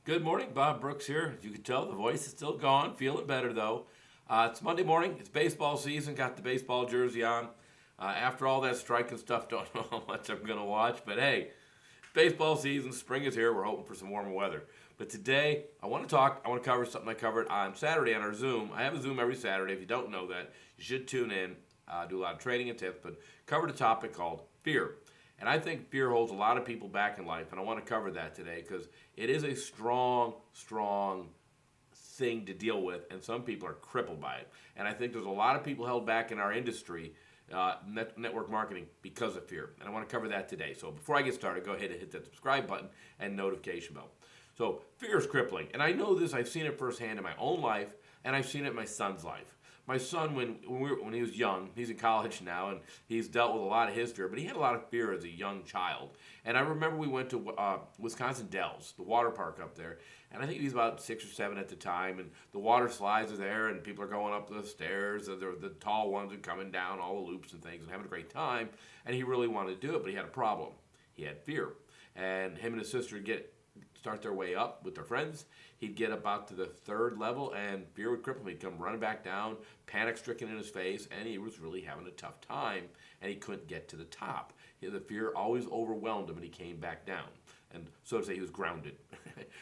Good morning, Bob Brooks here. As you can tell, the voice is still gone. Feeling better though. It's Monday morning. It's baseball season. Got the baseball jersey on. After all that strike and stuff, don't know how much I'm gonna watch. But hey, baseball season. Spring is here. We're hoping for some warmer weather. But today, I want to talk. I want to cover something I covered on Saturday on our Zoom. I have a Zoom every Saturday. If you don't know that, you should tune in. Do a lot of trading and tips, but covered a topic called fear. And I think fear holds a lot of people back in life, and I want to cover that today because it is a strong, strong thing to deal with, and some people are crippled by it. And I think there's a lot of people held back in our industry, network marketing, because of fear. And I want to cover that today. So before I get started, go ahead and hit that subscribe button and notification bell. So fear is crippling, and I know this. I've seen it firsthand in my own life, and I've seen it in my son's life. My son, when he was young, he's in college now, and he's dealt with a lot of his fear, but he had a lot of fear as a young child. And I remember we went to Wisconsin Dells, the water park up there, and I think he was about 6 or 7 at the time, and the water slides are there, and people are going up the stairs, the tall ones are coming down, all the loops and things, and having a great time, and he really wanted to do it, but he had a problem. He had fear. And him and his sister start their way up with their friends. He'd get about to the 3rd level, and fear would cripple him. He'd come running back down, panic-stricken in his face, and he was really having a tough time, and he couldn't get to the top. The fear always overwhelmed him, and he came back down. And so to say, he was grounded.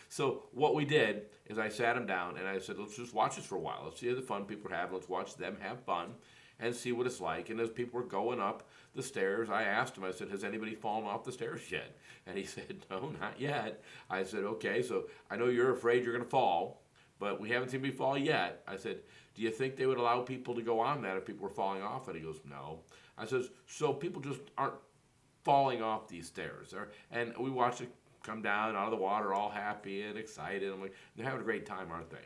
So what we did is I sat him down, and I said, let's just watch this for a while. Let's see the fun people are having. Let's watch them have fun and see what it's like. And as people were going up the stairs, I asked him, I said, has anybody fallen off the stairs yet? And he said, no, not yet. I said, okay, so I know you're afraid you're going to fall, but we haven't seen me fall yet. I said, do you think they would allow people to go on that if people were falling off? And he goes, no. I says, so people just aren't falling off these stairs. And we watched it come down out of the water all happy and excited. I'm like, they're having a great time, aren't they?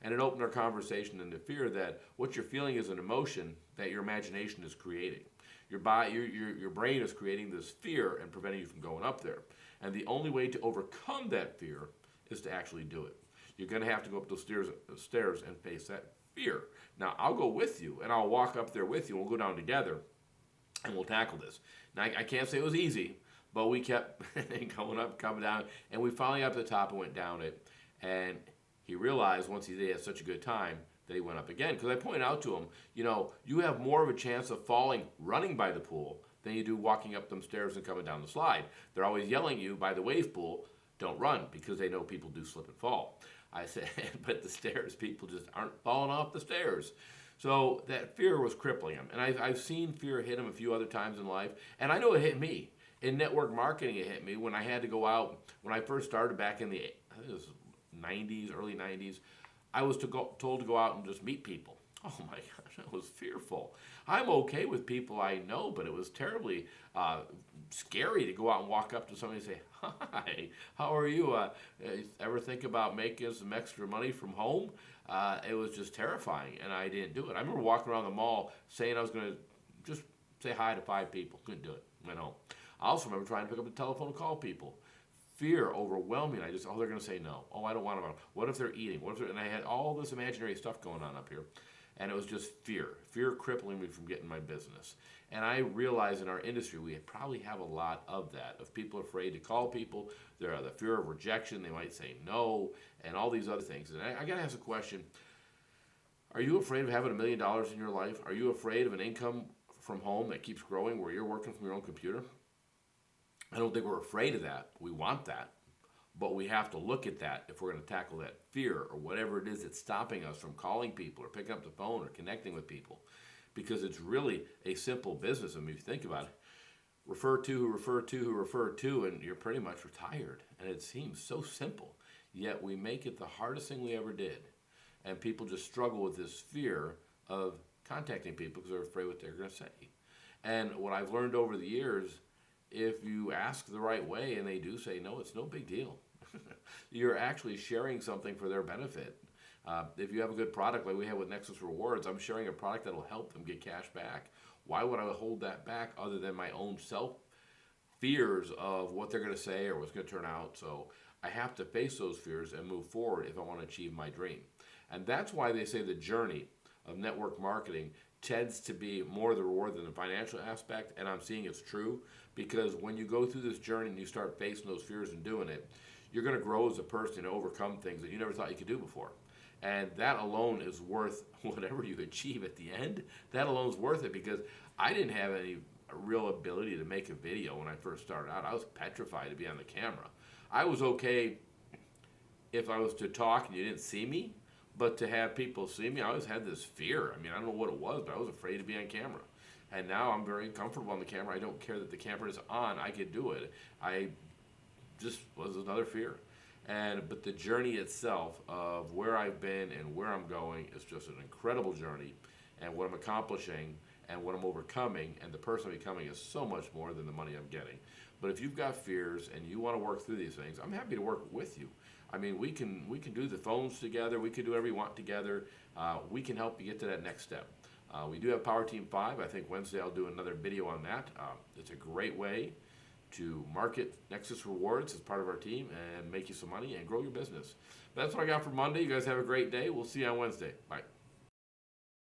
And it opened our conversation into fear that what you're feeling is an emotion that your imagination is creating. Your brain is creating this fear and preventing you from going up there. And the only way to overcome that fear is to actually do it. You're going to have to go up those stairs and face that fear. Now, I'll go with you, and I'll walk up there with you, and we'll go down together, and we'll tackle this. Now, I can't say it was easy, but we kept going up, coming down, and we finally got to the top and went down it. And he realized once he had such a good time that he went up again. Because I pointed out to him, you have more of a chance of falling running by the pool than you do walking up them stairs and coming down the slide. They're always yelling at you by the wave pool, don't run, because they know people do slip and fall. I said, but the stairs, people just aren't falling off the stairs. So that fear was crippling him. And I've seen fear hit him a few other times in life, and I know it hit me. In network marketing, it hit me when I had to go out, when I first started back in I think it was 90s, early 90s, I was told to go out and just meet people. Oh my gosh, I was fearful. I'm okay with people I know, but it was terribly scary to go out and walk up to somebody and say, hi, how are you? Ever think about making some extra money from home? It was just terrifying, and I didn't do it. I remember walking around the mall saying I was going to just say hi to 5 people. Couldn't do it. Went home. I also remember trying to pick up the telephone and call people. Fear overwhelmed me, and I just, they're going to say no. Oh, I don't want to. What if they're eating? And I had all this imaginary stuff going on up here, and it was just fear crippling me from getting my business. And I realize in our industry we probably have a lot of that, of people afraid to call people. There are the fear of rejection. They might say no, and all these other things. And I got to ask a question. Are you afraid of having $1 million in your life? Are you afraid of an income from home that keeps growing where you're working from your own computer? I don't think we're afraid of that. We want that. But we have to look at that if we're going to tackle that fear or whatever it is that's stopping us from calling people or picking up the phone or connecting with people. Because it's really a simple business. I mean, if you think about it, refer to who refer to who refer to, and you're pretty much retired. And it seems so simple. Yet we make it the hardest thing we ever did. And people just struggle with this fear of contacting people because they're afraid what they're going to say. And what I've learned over the years, if you ask the right way and they do say no, it's no big deal. You're actually sharing something for their benefit. If you have a good product like we have with Nexus Rewards, I'm sharing a product that will help them get cash back. Why would I hold that back other than my own self fears of what they're going to say or what's going to turn out? So I have to face those fears and move forward if I want to achieve my dream. And that's why they say the journey of network marketing tends to be more the reward than the financial aspect, and I'm seeing it's true, because when you go through this journey and you start facing those fears and doing it, you're going to grow as a person and overcome things that you never thought you could do before. And that alone is worth whatever you achieve at the end. That alone is worth it, because I didn't have any real ability to make a video when I first started out. I was petrified to be on the camera. I was okay if I was to talk and you didn't see me, but to have people see me, I always had this fear. I mean, I don't know what it was, but I was afraid to be on camera. And now I'm very comfortable on the camera. I don't care that the camera is on. I could do it. I just was another fear. But the journey itself of where I've been and where I'm going is just an incredible journey. And what I'm accomplishing and what I'm overcoming and the person I'm becoming is so much more than the money I'm getting. But if you've got fears and you want to work through these things, I'm happy to work with you. I mean, we can do the phones together. We can do whatever you want together. We can help you get to that next step. We do have Power Team 5. I think Wednesday I'll do another video on that. It's a great way to market Nexus Rewards as part of our team and make you some money and grow your business. That's what I got for Monday. You guys have a great day. We'll see you on Wednesday. Bye.